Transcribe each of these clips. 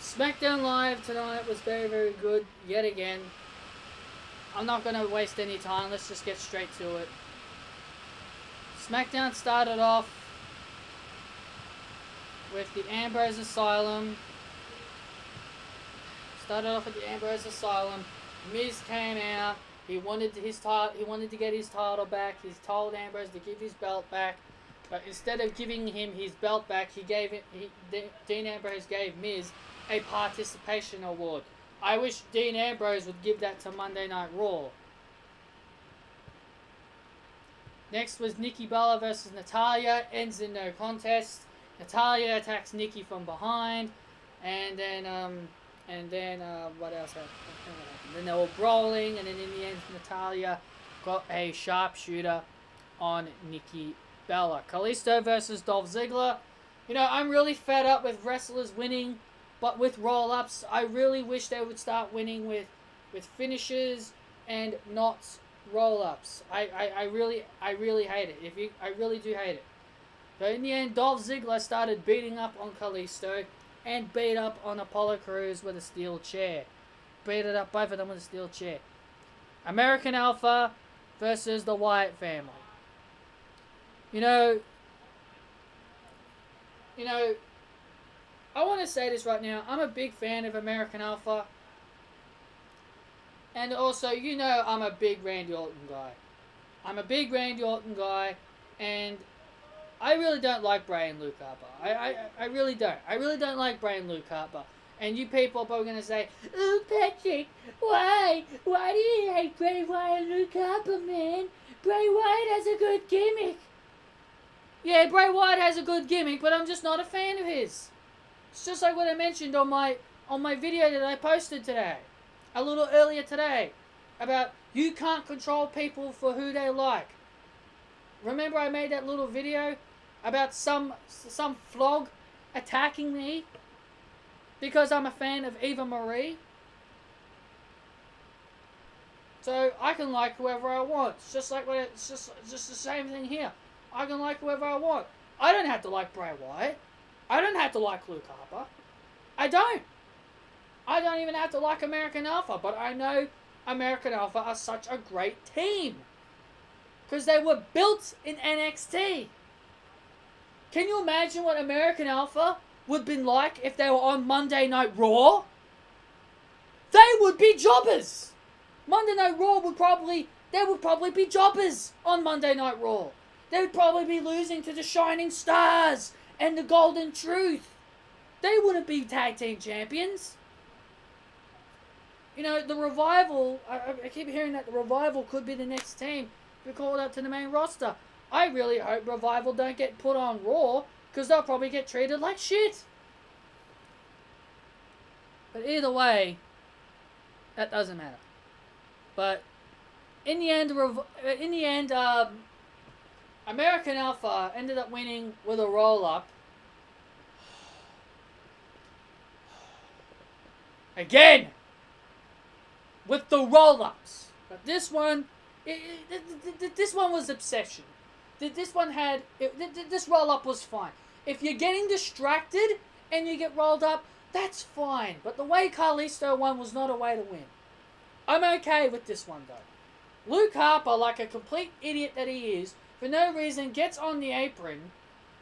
SmackDown Live tonight was very, very good, yet again. I'm not going to waste any time, let's just get straight to it. SmackDown started off with the Ambrose Asylum. Miz came out. He wanted to get his title back. He told Ambrose to give his belt back, but instead of giving him his belt back, Dean Ambrose gave Miz a participation award. I wish Dean Ambrose would give that to Monday Night Raw. Next was Nikki Bella versus Natalya. Ends in no contest. Natalya attacks Nikki from behind, and then what else happened? Then they were brawling, and then in the end, Natalya got a sharpshooter on Nikki Bella. Kalisto versus Dolph Ziggler. You know, I'm really fed up with wrestlers winning, but with roll-ups. I really wish they would start winning with finishes and not roll-ups. I really hate it. I really do hate it. But in the end, Dolph Ziggler started beating up on Kalisto and beat up on Apollo Crews with a steel chair. Beat it up, both of them with a steel chair. American Alpha versus the Wyatt family. You know, I want to say this right now. I'm a big fan of American Alpha. And also, you know, I'm a big Randy Orton guy. And I really don't like Bryan Luke Harper. I really don't. I really don't like Bryan Luke Harper. And you people are probably going to say, "Oh, Patrick, why? Why do you hate Bray Wyatt and Luke Harper, man? Bray Wyatt has a good gimmick." Yeah, Bray Wyatt has a good gimmick, but I'm just not a fan of his. It's just like what I mentioned on my video that I posted today, a little earlier today, about you can't control people for who they like. Remember I made that little video about some flog attacking me because I'm a fan of Eva Marie? So I can like whoever I want. It's just the same thing here. I can like whoever I want. I don't have to like Bray Wyatt. I don't have to like Luke Harper. I don't even have to like American Alpha, but I know American Alpha are such a great team. Because they were built in NXT. Can you imagine what American Alpha would have been like if they were on Monday Night Raw? They would be jobbers. Monday Night Raw would probably be jobbers on Monday Night Raw. They would probably be losing to the Shining Stars and the Golden Truth. They wouldn't be tag team champions. You know, the Revival, I keep hearing that the Revival could be the next team to be called up to the main roster. I really hope Revival don't get put on Raw, because they'll probably get treated like shit. But either way, that doesn't matter. But in the end, American Alpha ended up winning with a roll-up. Again! With the roll-ups. But this one, this one was obsession. This roll-up was fine. If you're getting distracted and you get rolled up, that's fine. But the way Kalisto won was not a way to win. I'm okay with this one, though. Luke Harper, like a complete idiot that he is, for no reason, gets on the apron.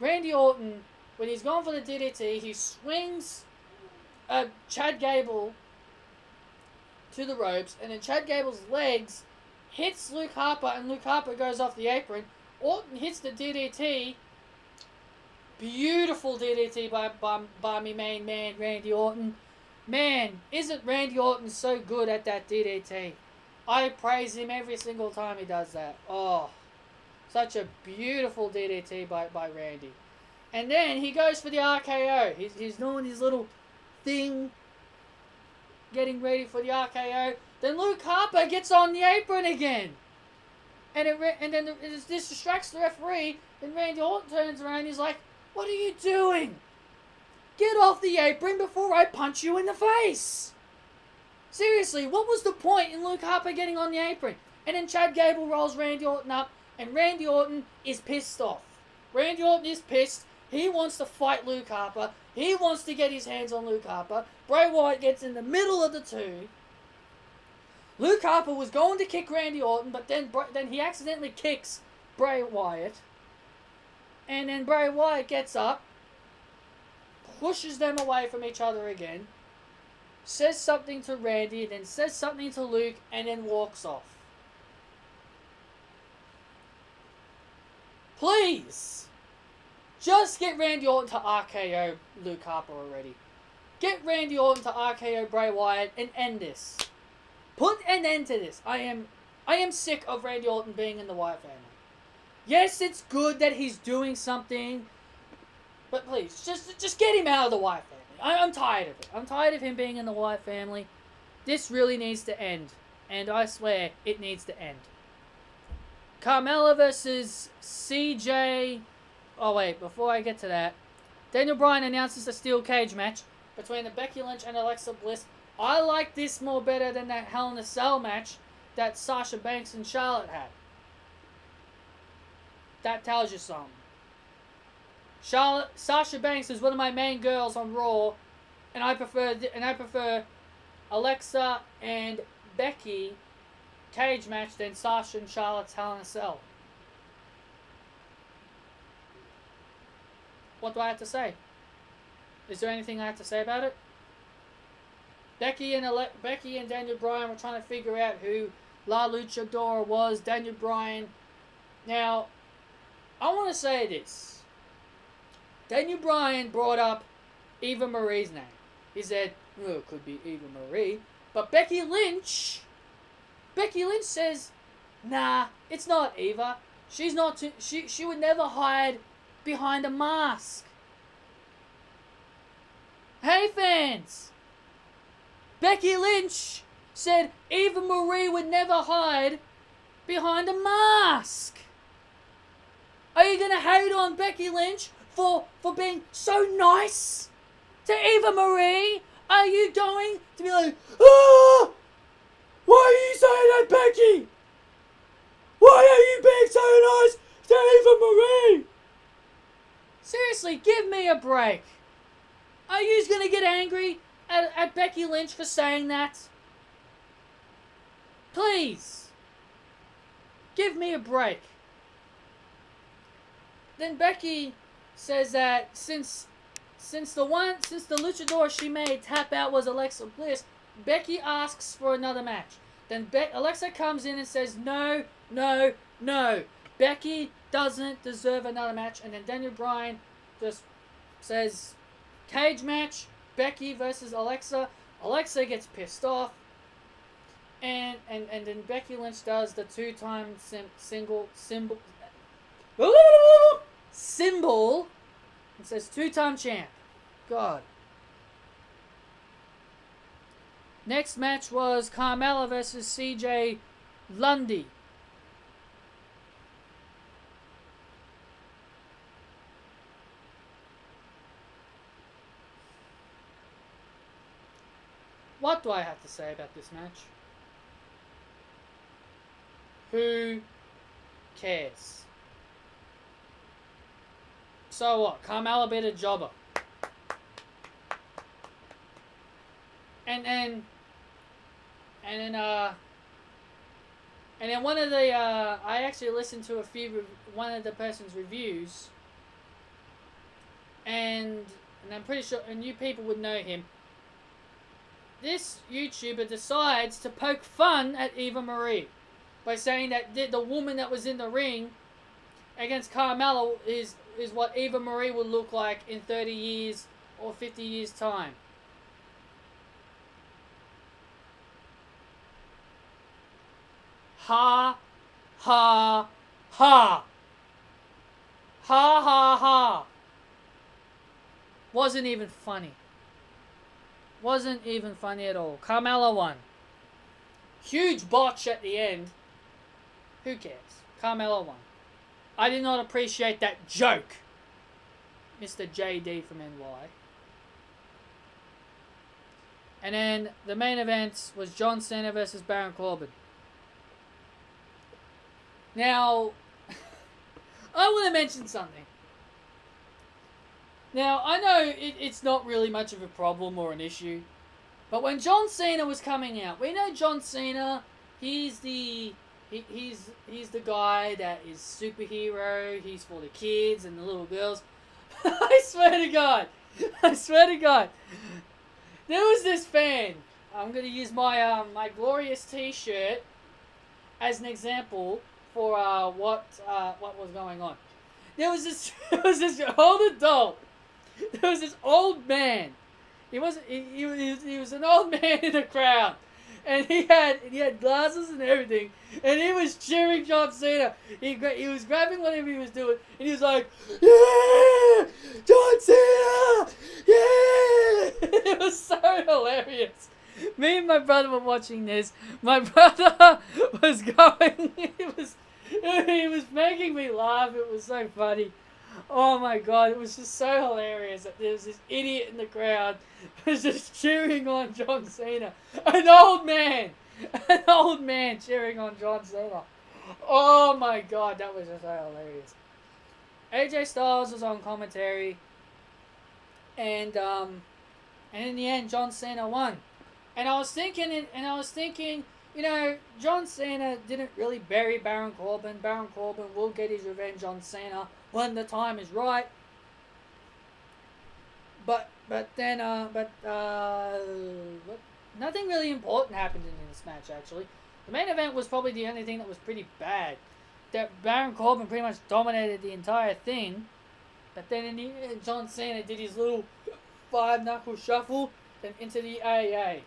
Randy Orton, when he's gone for the DDT, he swings Chad Gable to the ropes, and then Chad Gable's legs hits Luke Harper, and Luke Harper goes off the apron. Orton hits the DDT. Beautiful DDT by me main man, Randy Orton. Man, isn't Randy Orton so good at that DDT? I praise him every single time he does that. Oh, such a beautiful DDT by Randy. And then he goes for the RKO. He's doing his little thing, getting ready for the RKO. Then Luke Harper gets on the apron again. And then this distracts the referee. And Randy Orton turns around and he's like, "What are you doing? Get off the apron before I punch you in the face." Seriously, what was the point in Luke Harper getting on the apron? And then Chad Gable rolls Randy Orton up, and Randy Orton is pissed off. Randy Orton is pissed He wants to fight Luke Harper. He wants to get his hands on Luke Harper. Bray Wyatt gets in the middle of the two. Luke Harper was going to kick Randy Orton, but then he accidentally kicks Bray Wyatt. And then Bray Wyatt gets up, pushes them away from each other again, says something to Randy, then says something to Luke, and then walks off. Please, just get Randy Orton to RKO Luke Harper already. Get Randy Orton to RKO Bray Wyatt and end this. Put an end to this. I am sick of Randy Orton being in the Wyatt family. Yes, it's good that he's doing something, but please, just get him out of the Wyatt family. I'm tired of it. I'm tired of him being in the Wyatt family. This really needs to end, and I swear it needs to end. Carmella versus CJ. Oh wait, before I get to that, Daniel Bryan announces a steel cage match between Becky Lynch and Alexa Bliss. I like this more better than that Hell in a Cell match that Sasha Banks and Charlotte had. That tells you something. Sasha Banks is one of my main girls on Raw, and I prefer Alexa and Becky cage match than Sasha and Charlotte's Hell in a Cell. What do I have to say? Is there anything I have to say about it? Becky and Daniel Bryan were trying to figure out who La Luchadora was. Daniel Bryan. Now, I want to say this. Daniel Bryan brought up Eva Marie's name. He said, "Oh, it could be Eva Marie." But Becky Lynch says, "Nah, it's not Eva. She's not. She would never hide behind a mask." Hey fans! Becky Lynch said Eva Marie would never hide behind a mask. Are you going to hate on Becky Lynch for being so nice to Eva Marie? Are you going to be like, "Ah! Why are you saying that, Becky? Why are you being so nice to Eva Marie?" Seriously, give me a break. Are you going to get angry at Becky Lynch for saying that? Please. Give me a break. Then Becky says that since the luchador she made tap out was Alexa Bliss, Becky asks for another match. Then Alexa comes in and says, "No, no, no. Becky doesn't deserve another match." And then Daniel Bryan just says, "Cage match, Becky versus Alexa." Alexa gets pissed off. And then Becky Lynch does the two-time symbol and says two-time champ. God. Next match was Carmella versus CJ Lundy. What do I have to say about this match? Who cares? So what? Carmella beat a jobber. And then one of the I actually listened to one of the person's reviews, and I'm pretty sure, and you people would know him. This YouTuber decides to poke fun at Eva Marie by saying that the woman that was in the ring against Carmella is what Eva Marie would look like in 30 years or 50 years time. Ha, ha, ha. Ha, ha, ha. Wasn't even funny. Wasn't even funny at all. Carmella won. Huge botch at the end. Who cares? Carmella won. I did not appreciate that joke, Mr. JD from NY. And then the main event was John Cena versus Baron Corbin. Now, I want to mention something. Now, I know it's not really much of a problem or an issue, but when John Cena was coming out, we know John Cena, he's the he's the guy that is superhero. He's for the kids and the little girls. I swear to God, I swear to God, there was this fan. I'm gonna use my my glorious T-shirt as an example for what was going on. There was this old adult. There was this old man. He was an old man in the crowd, and he had glasses and everything, and he was cheering John Cena. He was grabbing whatever he was doing, and he was like, "Yeah, John Cena, yeah!" It was so hilarious. Me and my brother were watching this. My brother was going. He was making me laugh. It was so funny. Oh my God, it was just so hilarious that there was this idiot in the crowd who was just cheering on John Cena. An old man cheering on John Cena. Oh my God, that was just so hilarious. AJ Styles was on commentary, and in the end, John Cena won. And I was thinking, you know, John Cena didn't really bury Baron Corbin. Baron Corbin will get his revenge on Cena when the time is right. But nothing really important happened in this match, actually. The main event was probably the only thing that was pretty bad. That Baron Corbin pretty much dominated the entire thing. But then in the end, John Cena did his little 5-knuckle shuffle and into the AA.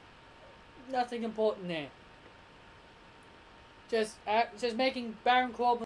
Nothing important there. Just making Baron Corbin